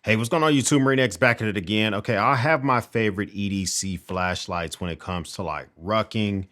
Hey, what's going on YouTube? Marine X back at it again. Okay, I have my favorite EDC flashlights when it comes to like rucking,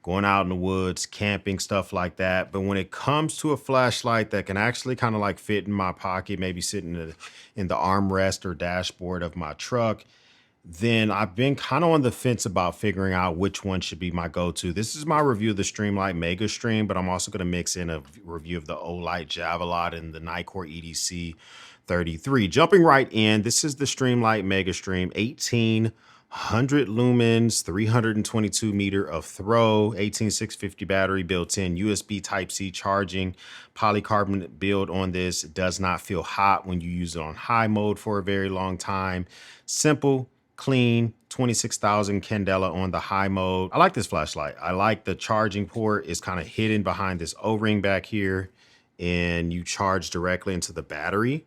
going out in the woods, camping, stuff like that. But when it comes to a flashlight that can actually kind of like fit in my pocket, maybe sit in the armrest or dashboard of my truck, then I've been kind of on the fence about figuring out which one should be my go-to. This is my review of the Streamlight Megastream, but I'm also going to mix in a review of the Olight Javelot and the NItecore EDC 33. Jumping right in, this is the Streamlight Megastream, 1800 lumens, 322 meter of throw, 18650 battery built in, USB Type-C charging, polycarbonate build on this. It does not feel hot when you use it on high mode for a very long time. Simple, clean, 26,000 candela on the high mode. I like this flashlight. I like the charging port is kind of hidden behind this O-ring back here, and you charge directly into the battery.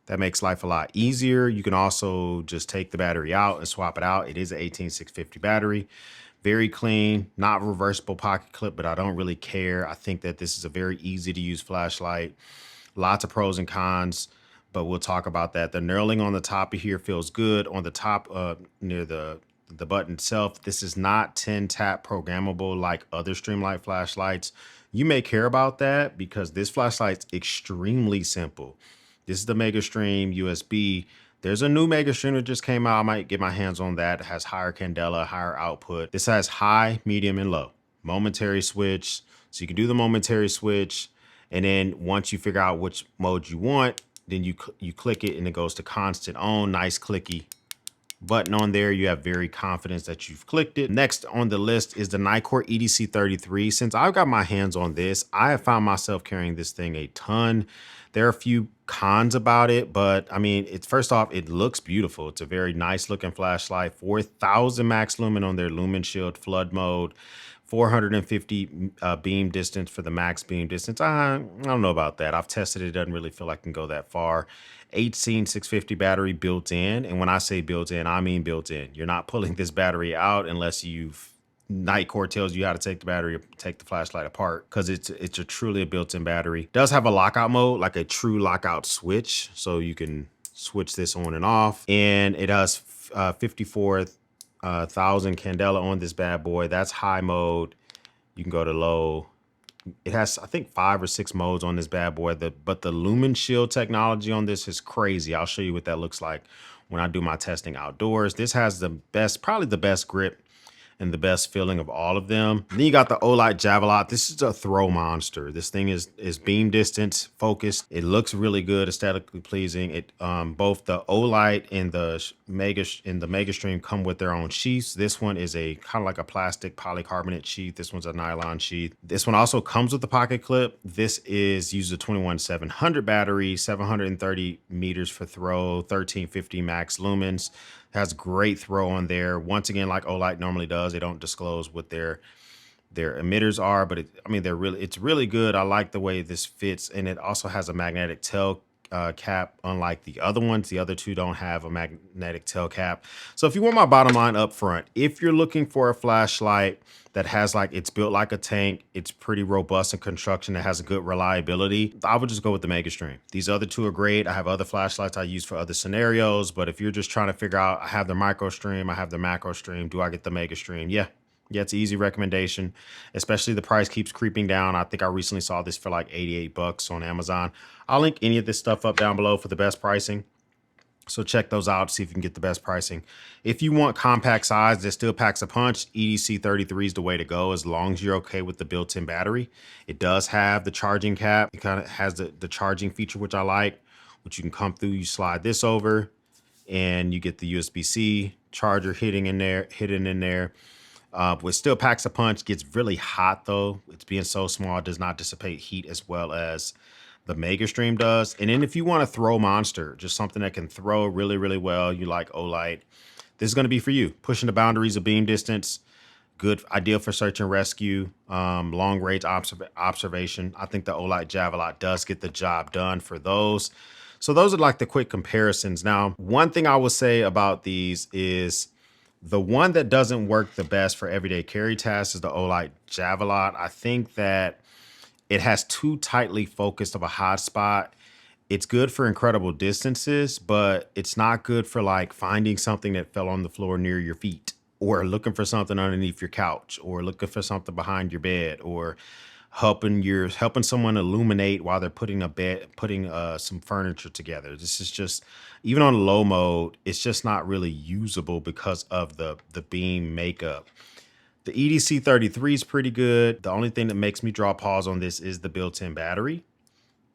That makes life a lot easier. You can also just take the battery out and swap it out. It is an 18650 battery. Very clean, not reversible pocket clip, but I don't really care. I think that this is a very easy to use flashlight. Lots of pros and cons, but we'll talk about that. The knurling on the top of here feels good. On the top near the button itself, this is not 10 tap programmable like other Streamlight flashlights. You may care about that because this flashlight's extremely simple. This is the Megastream USB. There's a new Megastream that just came out. I might get my hands on that. It has higher candela, higher output. This has high, medium, and low. Momentary switch. So you can do the momentary switch. And then once you figure out which mode you want, then you click it and it goes to constant on. Nice clicky button on there. You have very confidence that you've clicked it. Next on the list is the NItecore EDC 33. Since I've got my hands on this, I have found myself carrying this thing a ton. There are a few cons about it, but I mean, it's first off, it looks beautiful. It's a very nice looking flashlight. 4,000 max lumen on their lumen shield flood mode. 450 beam distance for the max beam distance. I don't know about that. I've tested it. It doesn't really feel like it can go that far. 18650 battery built in. And when I say built in, I mean built in. You're not pulling this battery out unless NItecore tells you how to take the battery, take the flashlight apart, because it's a truly a built-in battery. It does have a lockout mode, like a true lockout switch, so you can switch this on and off. And it has 54,000 candela on this bad boy. That's high mode. You can go to low. It has, I think, 5 or 6 modes on this bad boy. But the lumen shield technology on this is crazy. I'll show you what that looks like when I do my testing outdoors. This has the best, probably the best grip and the best feeling of all of them. Then you got the Olight Javelot. This is a throw monster. This thing is beam distance focused. It looks really good, aesthetically pleasing. It both the Olight and the Megastream come with their own sheaths. This one is a kind of like a plastic polycarbonate sheath. This one's a nylon sheath. This one also comes with the pocket clip. This uses a 21700 battery, 730 meters for throw, 1350 max lumens. Has great throw on there. Once again, like Olight normally does, they don't disclose what their emitters are, but it's really good. I like the way this fits, and it also has a magnetic tail cap, unlike the other ones. The other two don't have a magnetic tail cap. So if you want my bottom line up front, if you're looking for a flashlight that has it's built like a tank, it's pretty robust in construction, it has a good reliability, I would just go with the Megastream. These other two are great. I have other flashlights I use for other scenarios, but if you're just trying to figure out, I have the Microstream, I have the Macrostream, do I get the Megastream? Yeah, it's an easy recommendation, especially the price keeps creeping down. I think I recently saw this for like 88 bucks on Amazon. I'll link any of this stuff up down below for the best pricing. So check those out, see if you can get the best pricing. If you want compact size that still packs a punch, EDC 33 is the way to go, as long as you're okay with the built-in battery. It does have the charging cap. It kind of has the charging feature, which I like, which you can come through, you slide this over, and you get the USB-C charger hidden in there. It still packs a punch, gets really hot though. It's being so small, it does not dissipate heat as well as the Megastream does. And then if you want to throw monster, just something that can throw really, really well, you like Olight, this is going to be for you. Pushing the boundaries of beam distance, good, ideal for search and rescue, long range observation. I think the Olight Javelot does get the job done for those. So those are like the quick comparisons. Now, one thing I will say about these is the one that doesn't work the best for everyday carry tasks is the Olight Javelot. I think that it has too tightly focused of a hotspot, It's good for incredible distances, but it's not good for like finding something that fell on the floor near your feet, or looking for something underneath your couch, or looking for something behind your bed, or helping someone illuminate while they're putting some furniture together. This is just, even on low mode, it's just not really usable because of the beam makeup. The EDC 33 is pretty good. The only thing that makes me draw pause on this is the built-in battery.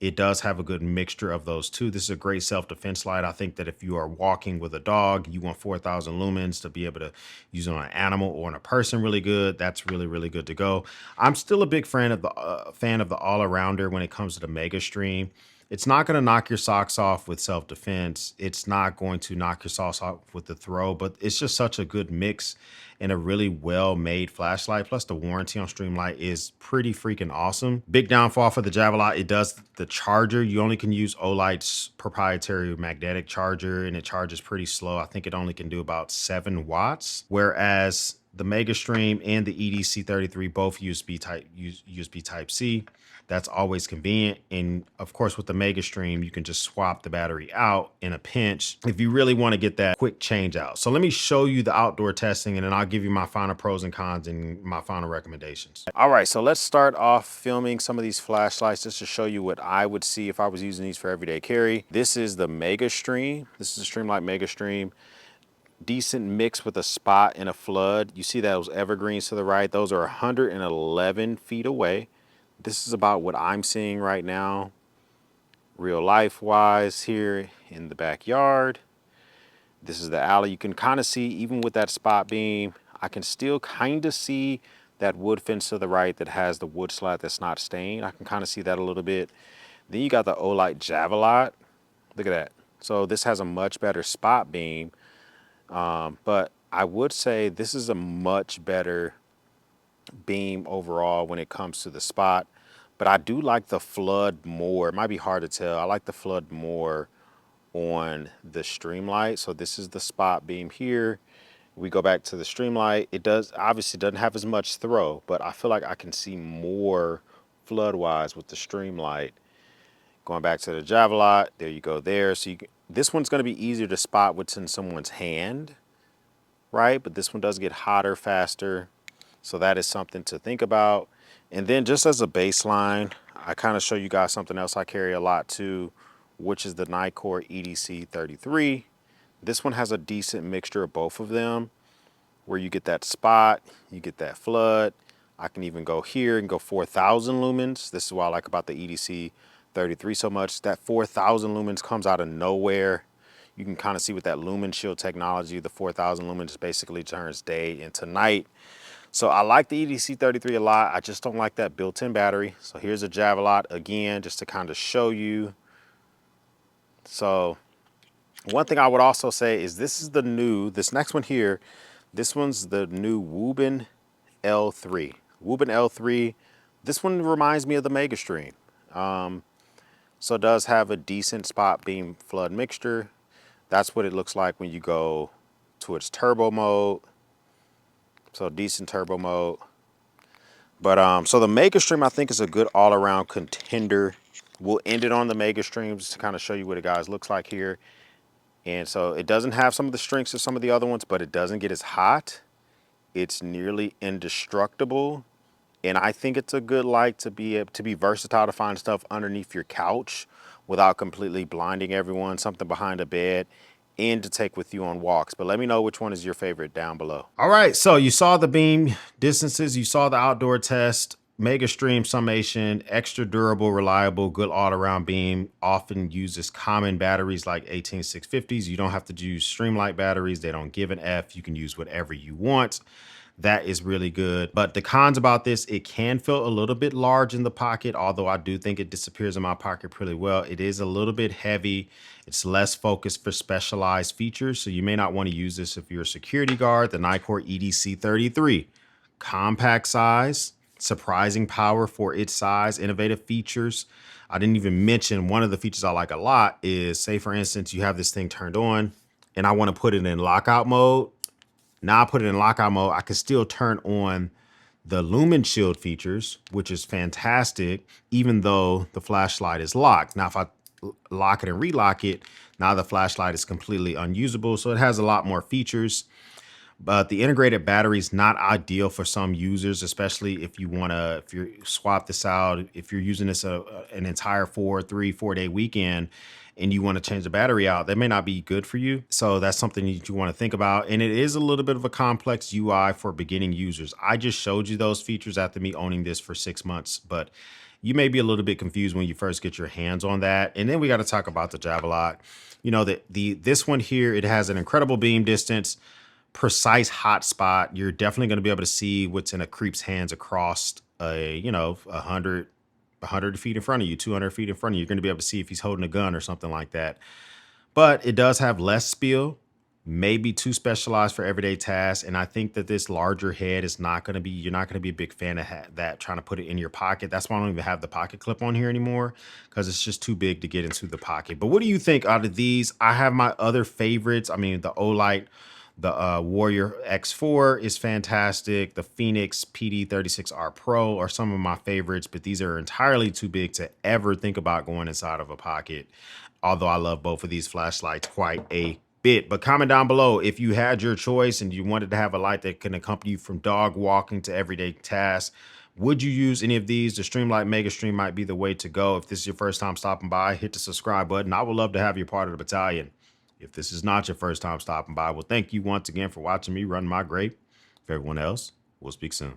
It does have a good mixture of those two. This is a great self-defense light. I think that if you are walking with a dog, you want 4,000 lumens to be able to use it on an animal or on a person really good. That's really, really good to go. I'm still a big fan of the all-arounder when it comes to the Megastream. It's not going to knock your socks off with self-defense. It's not going to knock your socks off with the throw, but it's just such a good mix and a really well-made flashlight. Plus the warranty on Streamlight is pretty freaking awesome. Big downfall for the Javelot, it does the charger. You only can use Olight's proprietary magnetic charger, and it charges pretty slow. I think it only can do about 7 watts, whereas the Megastream and the EDC 33 both USB Type-C. That's always convenient. And of course, with the Megastream, you can just swap the battery out in a pinch if you really want to get that quick change out. So let me show you the outdoor testing, and then I'll give you my final pros and cons and my final recommendations. All right, so let's start off filming some of these flashlights just to show you what I would see if I was using these for everyday carry. This is the Megastream. This is the Streamlight Megastream. Decent mix with a spot and a flood. You see those evergreens to the right? Those are 111 feet away. This is about what I'm seeing right now, real life wise, here in the backyard. This is the alley. You can kind of see, even with that spot beam, I can still kind of see that wood fence to the right that has the wood slat that's not stained. I can kind of see that a little bit. Then you got the Olight Javelot. Look at that. So this has a much better spot beam, but I would say this is a much better beam overall when it comes to the spot. But I do like the flood more. It might be hard to tell. I like the flood more on the Streamlight. So this is the spot beam here. We go back to the Streamlight. It obviously doesn't have as much throw, but I feel like I can see more flood wise with the Streamlight. Going back to the Javelot, there you go there. So this one's going to be easier to spot what's in someone's hand, right? But this one does get hotter faster. So that is something to think about. And then just as a baseline, I kind of show you guys something else I carry a lot too, which is the NItecore EDC 33. This one has a decent mixture of both of them, where you get that spot, you get that flood. I can even go here and go 4,000 lumens. This is what I like about the EDC 33 so much. That 4,000 lumens comes out of nowhere. You can kind of see with that lumen shield technology, the 4,000 lumens basically turns day into night. So I like the EDC 33 a lot. I just don't like that built-in battery. So here's a Javelot again, just to kind of show you. So one thing I would also say is this next one here, this one's the new Woobin L3. Woobin L3, this one reminds me of the Megastream. So it does have a decent spot beam flood mixture. That's what it looks like when you go to its turbo mode. So decent turbo mode. But so the Megastream I think is a good all-around contender. We'll end it on the Megastream just to kind of show you what it guys looks like here. And so it doesn't have some of the strengths of some of the other ones, but it doesn't get as hot. It's nearly indestructible. And I think it's a good light to be versatile, to find stuff underneath your couch without completely blinding everyone, something behind a bed, and to take with you on walks. But let me know which one is your favorite down below. All right, so you saw the beam distances, you saw the outdoor test. Megastream summation, extra durable, reliable, good all-around beam. Often uses common batteries like 18650s. You don't have to use Streamlight batteries. They don't give an F. You can use whatever you want. That is really good. But the cons about this, it can feel a little bit large in the pocket, although I do think it disappears in my pocket pretty well. It is a little bit heavy. It's less focused for specialized features, so you may not want to use this if you're a security guard. The NItecore EDC 33, compact size, surprising power for its size, innovative features. I didn't even mention one of the features I like a lot is, say for instance, you have this thing turned on and I want to put it in lockout mode. Now I put it in lockout mode, I can still turn on the lumen shield features, which is fantastic, even though the flashlight is locked. Now, if I lock it and relock it, now the flashlight is completely unusable. So it has a lot more features. But the integrated battery is not ideal for some users, especially if you want to, if you swap this out, if you're using this an entire 4 day weekend and you want to change the battery out, that may not be good for you. So that's something that you want to think about. And it is a little bit of a complex UI for beginning users. I just showed you those features after me owning this for 6 months, but you may be a little bit confused when you first get your hands on that. And then we got to talk about the Javelot. You know, this one here, it has an incredible beam distance, precise hotspot. You're definitely going to be able to see what's in a creep's hands across a, 100 feet in front of you, 200 feet in front of you. You're going to be able to see if he's holding a gun or something like that. But it does have less spill, maybe too specialized for everyday tasks. And I think that this larger head is not going to be, you're not going to be a big fan of that, trying to put it in your pocket. That's why I don't even have the pocket clip on here anymore, because it's just too big to get into the pocket. But what do you think out of these? I have my other favorites. I mean, the Olight, the Warrior X4 is fantastic. The Phoenix PD36R Pro are some of my favorites, but these are entirely too big to ever think about going inside of a pocket. Although I love both of these flashlights quite a bit. But comment down below if you had your choice and you wanted to have a light that can accompany you from dog walking to everyday tasks. Would you use any of these? The Streamlight Megastream might be the way to go. If this is your first time stopping by, hit the subscribe button. I would love to have you part of the battalion. If this is not your first time stopping by, well, thank you once again for watching me run my grape. For everyone else, we'll speak soon.